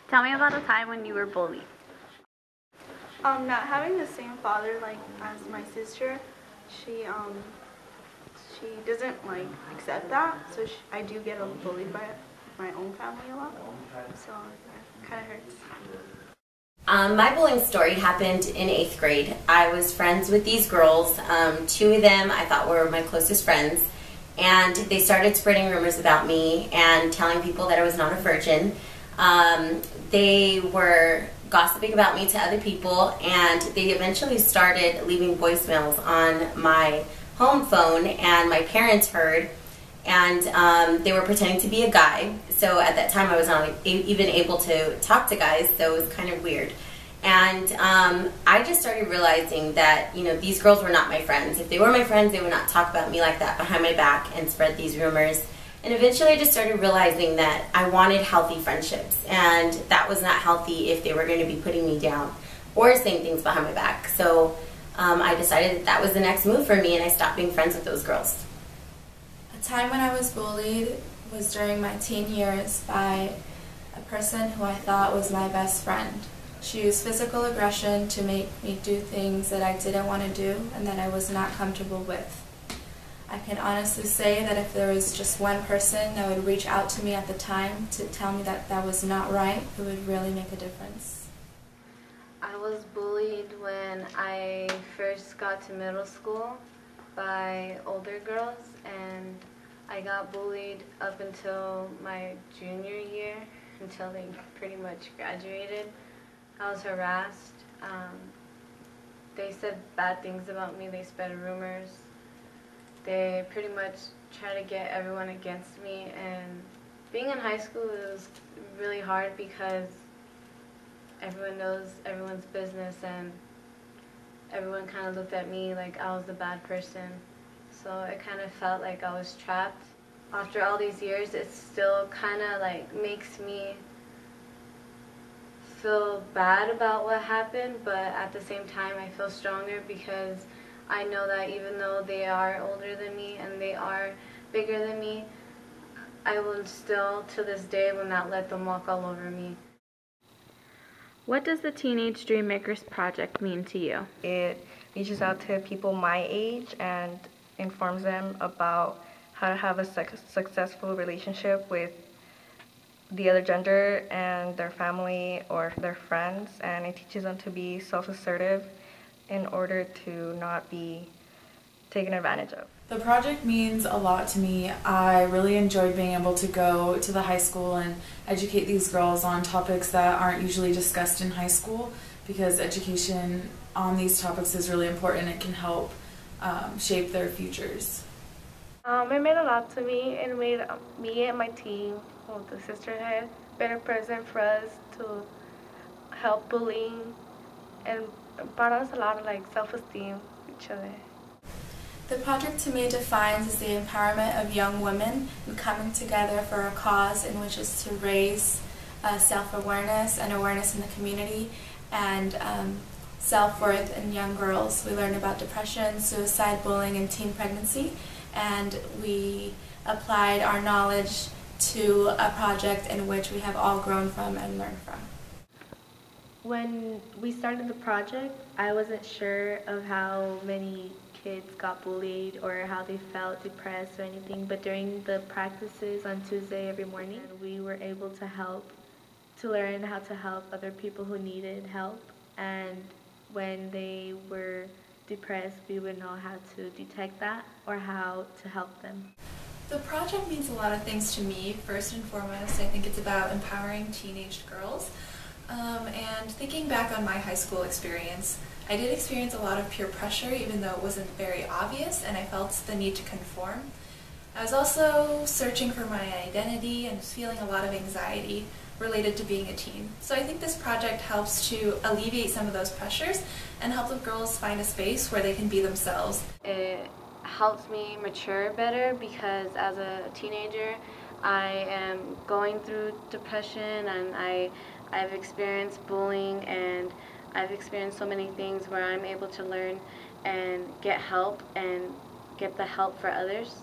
Tell me about a time when you were bullied. Not having the same father like as my sister, she she doesn't like accept that, so I do get bullied by my own family a lot, so it kind of hurts. My bullying story happened in 8th grade. I was friends with these girls. 2 of them I thought were my closest friends, and they started spreading rumors about me and telling people that I was not a virgin. They were gossiping about me to other people, and they eventually started leaving voicemails on my home phone, and my parents heard, and they were pretending to be a guy. So at that time I was not even able to talk to guys, so it was kind of weird. And I just started realizing that, these girls were not my friends. If they were my friends, they would not talk about me like that behind my back and spread these rumors. And eventually I just started realizing that I wanted healthy friendships, and that was not healthy if they were going to be putting me down or saying things behind my back. So I decided that was the next move for me, and I stopped being friends with those girls. A time when I was bullied was during my teen years by a person who I thought was my best friend. She used physical aggression to make me do things that I didn't want to do and that I was not comfortable with. I can honestly say that if there was just one person that would reach out to me at the time to tell me that that was not right, it would really make a difference. I was bullied when I first got to middle school by older girls, and I got bullied up until my junior year, until they pretty much graduated. I was harassed. They said bad things about me. They spread rumors. They pretty much try to get everyone against me, and being in high school was really hard because everyone knows everyone's business, and everyone kind of looked at me like I was the bad person. So it kind of felt like I was trapped. After all these years, it still kind of like makes me feel bad about what happened, but at the same time I feel stronger because I know that even though they are older than me and they are bigger than me, I will still, to this day, will not let them walk all over me. What does the Teenage Dreammakers Project mean to you? It reaches out to people my age and informs them about how to have a successful relationship with the other gender and their family or their friends, and it teaches them to be self-assertive in order to not be taken advantage of. The project means a lot to me. I really enjoyed being able to go to the high school and educate these girls on topics that aren't usually discussed in high school, because education on these topics is really important. It can help shape their futures. It meant a lot to me, and made me and my team, the Sisterhood, a better person for us to help bullying, and brought us a lot of self-esteem each other. The project to me defines the empowerment of young women and coming together for a cause in which is to raise self-awareness and awareness in the community, and self-worth in young girls. We learned about depression, suicide, bullying, and teen pregnancy, and we applied our knowledge to a project in which we have all grown from and learned from. When we started the project, I wasn't sure of how many kids got bullied or how they felt depressed or anything, but during the practices on Tuesday every morning, we were able to learn how to help other people who needed help, and when they were depressed, we would know how to detect that or how to help them. The project means a lot of things to me. First and foremost, I think it's about empowering teenage girls. And thinking back on my high school experience, I did experience a lot of peer pressure, even though it wasn't very obvious, and I felt the need to conform. I was also searching for my identity and was feeling a lot of anxiety related to being a teen. So I think this project helps to alleviate some of those pressures and help the girls find a space where they can be themselves. It helps me mature better because as a teenager I am going through depression, and I've experienced bullying, and I've experienced so many things where I'm able to learn and get help and get the help for others.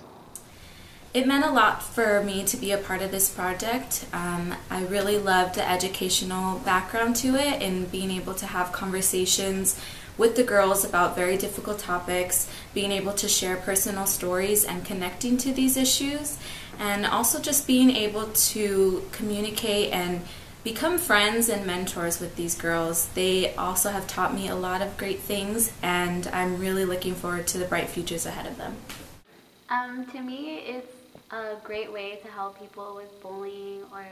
It meant a lot for me to be a part of this project. I really loved the educational background to it and being able to have conversations with the girls about very difficult topics, being able to share personal stories and connecting to these issues, and also just being able to communicate and become friends and mentors with these girls. They also have taught me a lot of great things, and I'm really looking forward to the bright futures ahead of them. To me, it's a great way to help people with bullying or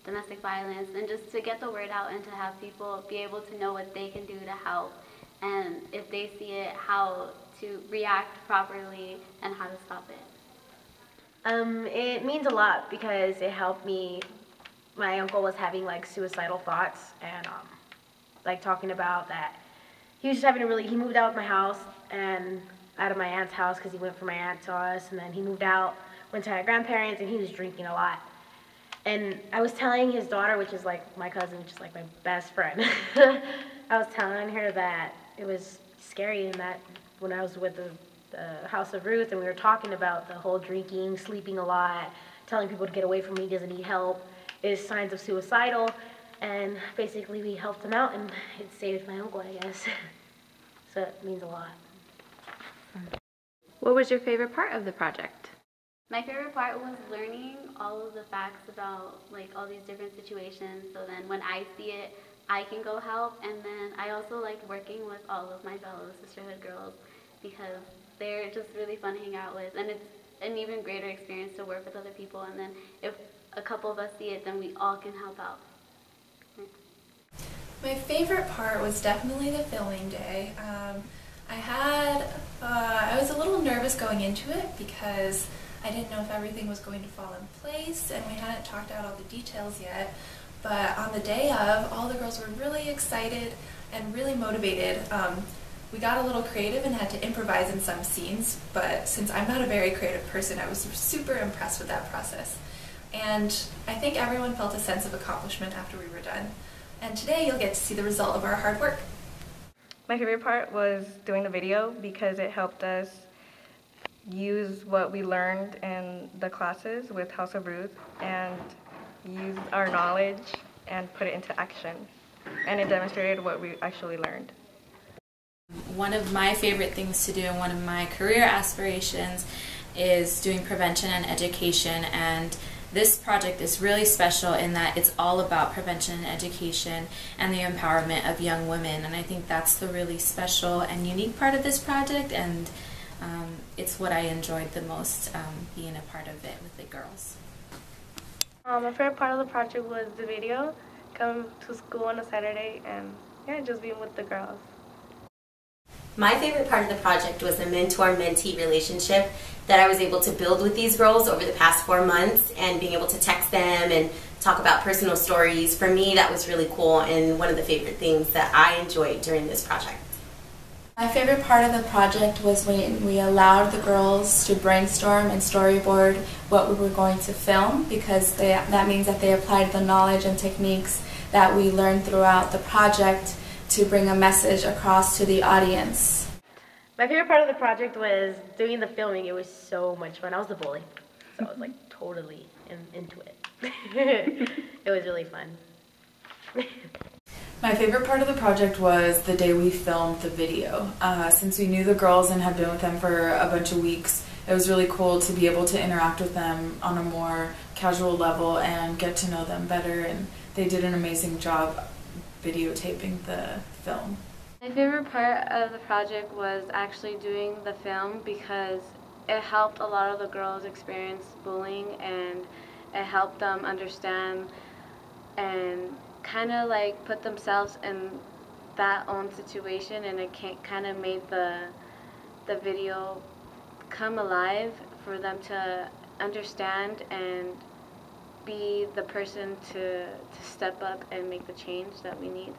domestic violence, and just to get the word out and to have people be able to know what they can do to help, and if they see it, how to react properly and how to stop it. It means a lot because it helped me. My uncle was having like suicidal thoughts and like talking about that. He was just having he moved out of my house and out of my aunt's house because he went from my aunt to us, and then he moved out, went to my grandparents, and he was drinking a lot. And I was telling his daughter, which is like my cousin, which is like my best friend, I was telling her that it was scary, and that when I was with the House of Ruth and we were talking about the whole drinking, sleeping a lot, telling people to get away from me, he doesn't need help, is signs of suicidal, and basically we helped him out, and it saved my uncle, I guess. So it means a lot. What was your favorite part of the project? My favorite part was learning all of the facts about like all these different situations, so then when I see it, I can go help. And then I also liked working with all of my fellow Sisterhood girls because they're just really fun to hang out with, and it's an even greater experience to work with other people, and then if a couple of us see it, then we all can help out. My favorite part was definitely the filming day. I was a little nervous going into it because I didn't know if everything was going to fall in place, and we hadn't talked out all the details yet. But on the day of, all the girls were really excited and really motivated. We got a little creative and had to improvise in some scenes, but since I'm not a very creative person, I was super impressed with that process. And I think everyone felt a sense of accomplishment after we were done. And today you'll get to see the result of our hard work. My favorite part was doing the video because it helped us use what we learned in the classes with House of Ruth and use our knowledge and put it into action. And it demonstrated what we actually learned. One of my favorite things to do, one of my career aspirations, is doing prevention and education, and this project is really special in that it's all about prevention and education and the empowerment of young women, and I think that's the really special and unique part of this project, and it's what I enjoyed the most, being a part of it with the girls. My favorite part of the project was the video, coming to school on a Saturday, and yeah, just being with the girls. My favorite part of the project was the mentor-mentee relationship that I was able to build with these girls over the past 4 months, and being able to text them and talk about personal stories. For me, that was really cool and one of the favorite things that I enjoyed during this project. My favorite part of the project was when we allowed the girls to brainstorm and storyboard what we were going to film, because that means that they applied the knowledge and techniques that we learned throughout the project to bring a message across to the audience. My favorite part of the project was doing the filming. It was so much fun. I was the bully, so I was like totally into it. It was really fun. My favorite part of the project was the day we filmed the video. Since we knew the girls and had been with them for a bunch of weeks, it was really cool to be able to interact with them on a more casual level and get to know them better, and they did an amazing job videotaping the film. My favorite part of the project was actually doing the film because it helped a lot of the girls experience bullying, and it helped them understand and kind of like put themselves in that own situation, and it kind of made the video come alive for them to understand and be the person to step up and make the change that we need.